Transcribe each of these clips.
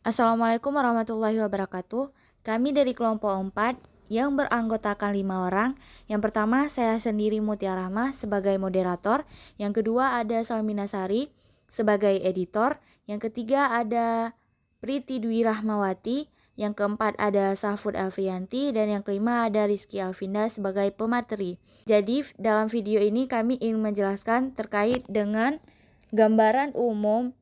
Assalamualaikum warahmatullahi wabarakatuh. Kami dari kelompok 4 yang beranggotakan 5 orang. Yang pertama saya sendiri Mutia Rahma sebagai moderator. Yang kedua ada Salmina Sari sebagai editor. Yang ketiga ada Priti Dwi Rahmawati. Yang keempat ada Safud Alfianti. Dan yang kelima ada Rizky Alvinda sebagai pemateri. Jadi dalam video ini kami ingin menjelaskan terkait dengan gambaran umum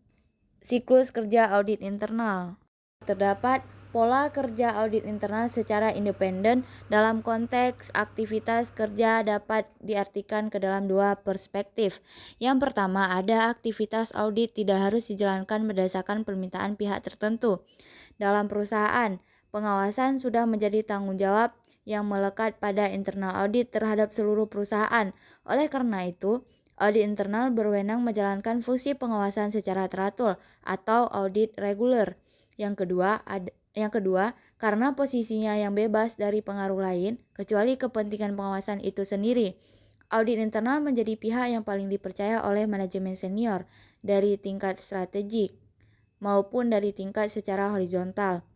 siklus kerja audit internal. Terdapat pola kerja audit internal secara independen. Dalam konteks aktivitas kerja dapat diartikan ke dalam dua perspektif. Yang pertama, ada aktivitas audit tidak harus dijalankan berdasarkan permintaan pihak tertentu. Dalam perusahaan, pengawasan sudah menjadi tanggung jawab yang melekat pada internal audit terhadap seluruh perusahaan. Oleh karena itu, audit internal berwenang menjalankan fungsi pengawasan secara teratur atau audit reguler. Yang kedua, karena posisinya yang bebas dari pengaruh lain, kecuali kepentingan pengawasan itu sendiri, audit internal menjadi pihak yang paling dipercaya oleh manajemen senior dari tingkat strategik maupun dari tingkat secara horizontal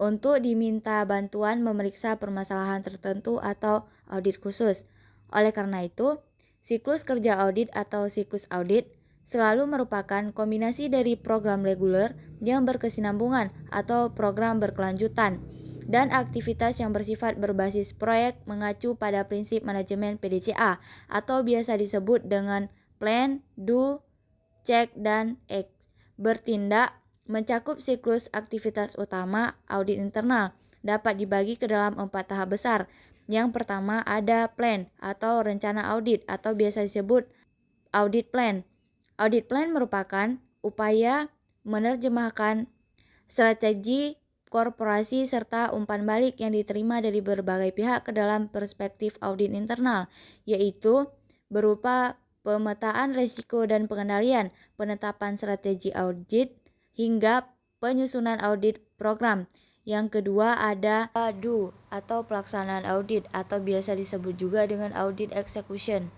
untuk diminta bantuan memeriksa permasalahan tertentu atau audit khusus. Oleh karena itu, siklus kerja audit atau siklus audit selalu merupakan kombinasi dari program reguler yang berkesinambungan atau program berkelanjutan dan aktivitas yang bersifat berbasis proyek mengacu pada prinsip manajemen PDCA atau biasa disebut dengan plan, do, check, dan act. Bertindak mencakup siklus aktivitas utama audit internal dapat dibagi ke dalam 4 tahap besar. Yang pertama ada plan atau rencana audit atau biasa disebut audit plan. Audit plan merupakan upaya menerjemahkan strategi korporasi serta umpan balik yang diterima dari berbagai pihak ke dalam perspektif audit internal, yaitu berupa pemetaan risiko dan pengendalian, penetapan strategi audit, hingga penyusunan audit program. Yang kedua ada do atau pelaksanaan audit atau biasa disebut juga dengan audit execution.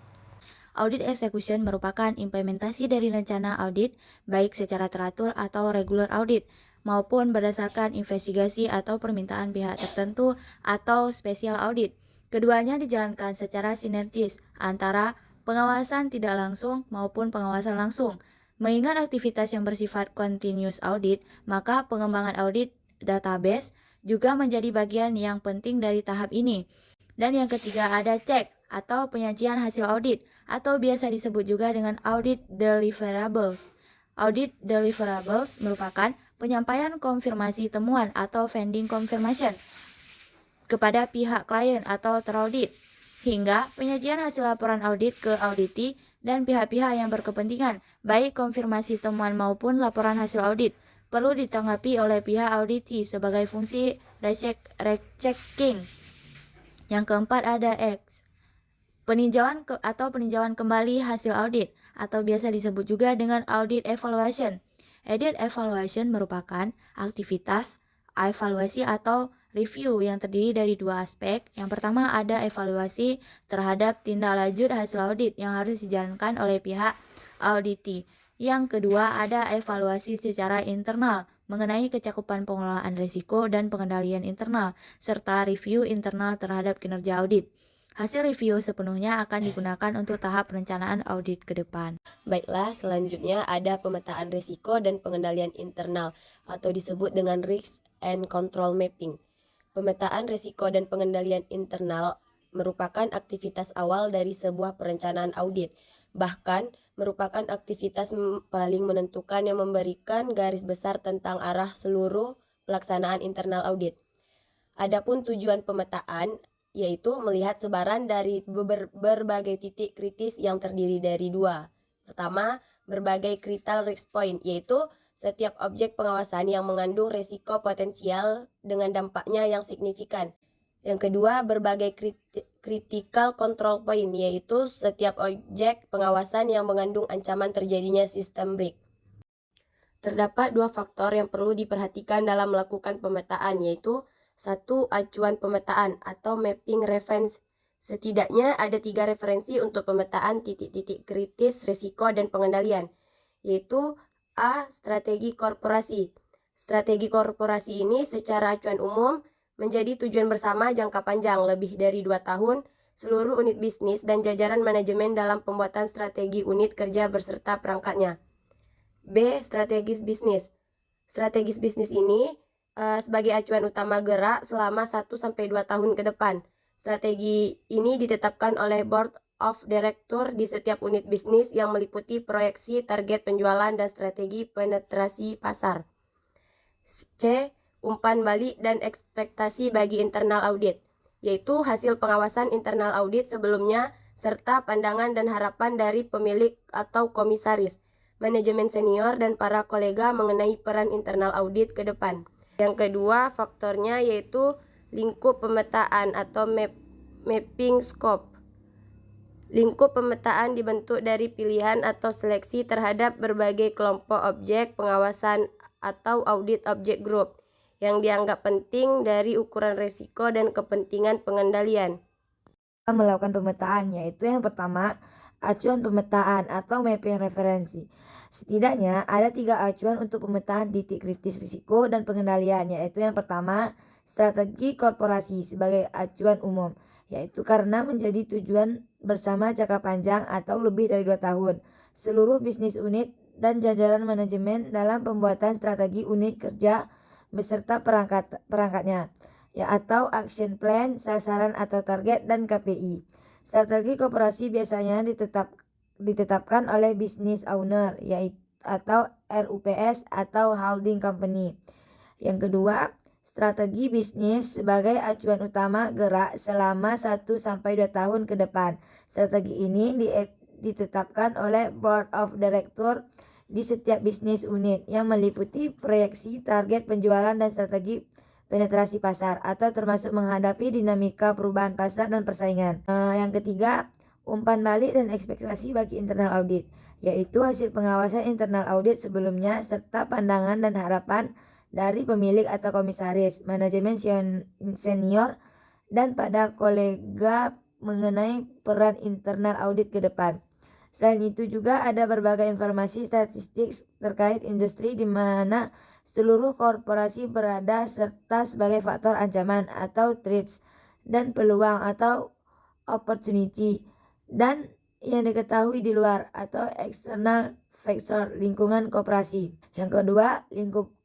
Audit execution merupakan implementasi dari rencana audit, baik secara teratur atau regular audit, maupun berdasarkan investigasi atau permintaan pihak tertentu atau special audit. Keduanya dijalankan secara sinergis antara pengawasan tidak langsung maupun pengawasan langsung. Mengingat aktivitas yang bersifat continuous audit, maka pengembangan audit database juga menjadi bagian yang penting dari tahap ini. Dan yang ketiga ada cek atau penyajian hasil audit atau biasa disebut juga dengan audit deliverables. Audit deliverables merupakan penyampaian konfirmasi temuan atau vending confirmation kepada pihak klien atau teraudit, hingga penyajian hasil laporan audit ke auditi dan pihak-pihak yang berkepentingan, baik konfirmasi temuan maupun laporan hasil audit, perlu ditanggapi oleh pihak auditi sebagai fungsi rechecking. Yang keempat ada X, peninjauan kembali hasil audit atau biasa disebut juga dengan audit evaluation. Audit evaluation merupakan aktivitas evaluasi atau review yang terdiri dari dua aspek. Yang pertama ada evaluasi terhadap tindak lanjut hasil audit yang harus dijalankan oleh pihak auditi. Yang kedua ada evaluasi secara internal mengenai kecakupan pengelolaan risiko dan pengendalian internal, serta review internal terhadap kinerja audit. Hasil review sepenuhnya akan digunakan untuk tahap perencanaan audit ke depan. Baiklah, selanjutnya ada pemetaan risiko dan pengendalian internal atau disebut dengan risk and control mapping. Pemetaan risiko dan pengendalian internal merupakan aktivitas awal dari sebuah perencanaan audit, bahkan merupakan aktivitas paling menentukan yang memberikan garis besar tentang arah seluruh pelaksanaan internal audit. Adapun tujuan pemetaan yaitu melihat sebaran dari berbagai titik kritis yang terdiri dari dua. Pertama, berbagai critical risk point, yaitu setiap objek pengawasan yang mengandung risiko potensial dengan dampaknya yang signifikan. Yang kedua, berbagai critical control point, yaitu setiap objek pengawasan yang mengandung ancaman terjadinya sistem break. Terdapat dua faktor yang perlu diperhatikan dalam melakukan pemetaan, yaitu satu, acuan pemetaan atau mapping reference. Setidaknya ada 3 referensi untuk pemetaan titik-titik kritis risiko dan pengendalian, yaitu A. Strategi korporasi. Strategi korporasi ini secara acuan umum menjadi tujuan bersama jangka panjang lebih dari 2 tahun seluruh unit bisnis dan jajaran manajemen dalam pembuatan strategi unit kerja beserta perangkatnya. B. Strategis bisnis. Strategis bisnis ini sebagai acuan utama gerak selama 1-2 tahun ke depan. Strategi ini ditetapkan oleh Board of Director di setiap unit bisnis yang meliputi proyeksi target penjualan dan strategi penetrasi pasar. C. Umpan balik dan ekspektasi bagi internal audit, yaitu hasil pengawasan internal audit sebelumnya serta pandangan dan harapan dari pemilik atau komisaris, manajemen senior, dan para kolega mengenai peran internal audit ke depan. Yang kedua faktornya yaitu lingkup pemetaan atau mapping scope. Lingkup pemetaan dibentuk dari pilihan atau seleksi terhadap berbagai kelompok objek pengawasan atau audit object group yang dianggap penting dari ukuran risiko dan kepentingan pengendalian. Melakukan pemetaan, yaitu yang pertama, acuan pemetaan atau mapping referensi. Setidaknya ada 3 acuan untuk pemetaan titik kritis risiko dan pengendalian, yaitu yang pertama, strategi korporasi sebagai acuan umum, yaitu karena menjadi tujuan bersama jangka panjang atau lebih dari 2 tahun. Seluruh bisnis unit dan jajaran manajemen dalam pembuatan strategi unit kerja beserta perangkatnya, ya, atau action plan, sasaran atau target, dan KPI. Strategi koperasi biasanya ditetapkan oleh business owner, yaitu atau RUPS atau holding company. Yang kedua, strategi bisnis sebagai acuan utama gerak selama 1-2 tahun ke depan. Strategi ini ditetapkan oleh Board of Director di setiap bisnis unit yang meliputi proyeksi target penjualan dan strategi penetrasi pasar atau termasuk menghadapi dinamika perubahan pasar dan persaingan. Yang ketiga, umpan balik dan ekspektasi bagi internal audit, yaitu hasil pengawasan internal audit sebelumnya serta pandangan dan harapan dari pemilik atau komisaris, manajemen senior, dan pada kolega mengenai peran internal audit ke depan. Selain itu juga ada berbagai informasi statistik terkait industri di mana seluruh korporasi berada serta sebagai faktor ancaman atau threats dan peluang atau opportunity dan yang diketahui di luar atau external factor lingkungan koperasi. Yang kedua,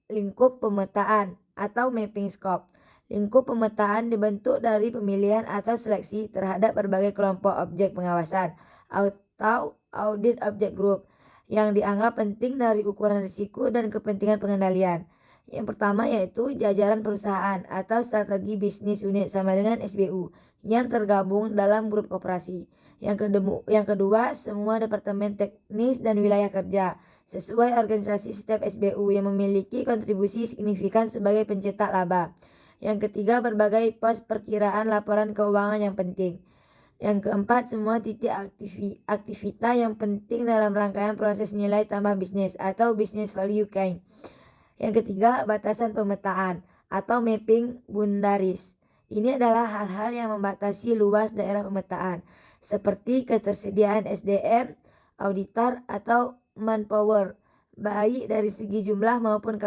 lingkup pemetaan atau mapping scope. Lingkup pemetaan dibentuk dari pemilihan atau seleksi terhadap berbagai kelompok objek pengawasan atau audit object group yang dianggap penting dari ukuran risiko dan kepentingan pengendalian. Yang pertama yaitu jajaran perusahaan atau strategi bisnis unit sama dengan SBU yang tergabung dalam grup koperasi. Yang kedua, semua departemen teknis dan wilayah kerja sesuai organisasi setiap SBU yang memiliki kontribusi signifikan sebagai pencetak laba. Yang ketiga, berbagai pos perkiraan laporan keuangan yang penting. Yang keempat, semua titik aktivitas yang penting dalam rangkaian proses nilai tambah bisnis atau business value chain. Yang ketiga, batasan pemetaan atau mapping boundaries. Ini adalah hal-hal yang membatasi luas daerah pemetaan, seperti ketersediaan SDM, auditor, atau manpower, baik dari segi jumlah maupun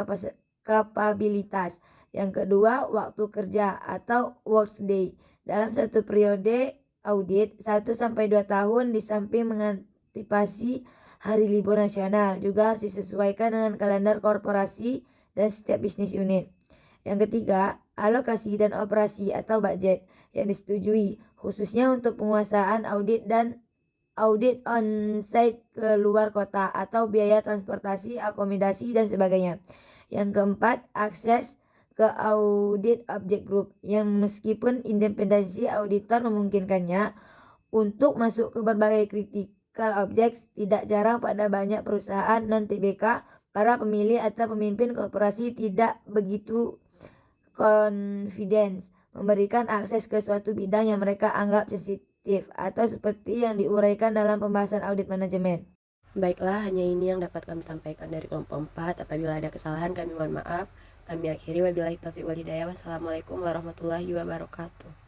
kapabilitas. Yang kedua, waktu kerja atau workday. Dalam satu periode audit 1-2 tahun di samping mengantisipasi hari libur nasional juga harus disesuaikan dengan kalender korporasi dan setiap bisnis unit. Yang ketiga, alokasi dan operasi atau budget yang disetujui khususnya untuk penguasaan audit dan audit on-site ke luar kota atau biaya transportasi, akomodasi, dan sebagainya. Yang keempat, akses ke audit object group yang meskipun independensi auditor memungkinkannya untuk masuk ke berbagai critical objects, tidak jarang pada banyak perusahaan non-TBK, para pemilih atau pemimpin korporasi tidak begitu confidence memberikan akses ke suatu bidang yang mereka anggap sensitif atau seperti yang diuraikan dalam pembahasan audit manajemen. Baiklah, hanya ini yang dapat kami sampaikan dari kelompok 4. Apabila ada kesalahan kami mohon maaf. Kami akhiri, wabillahi taufiq wal hidayah. Wassalamualaikum warahmatullahi wabarakatuh.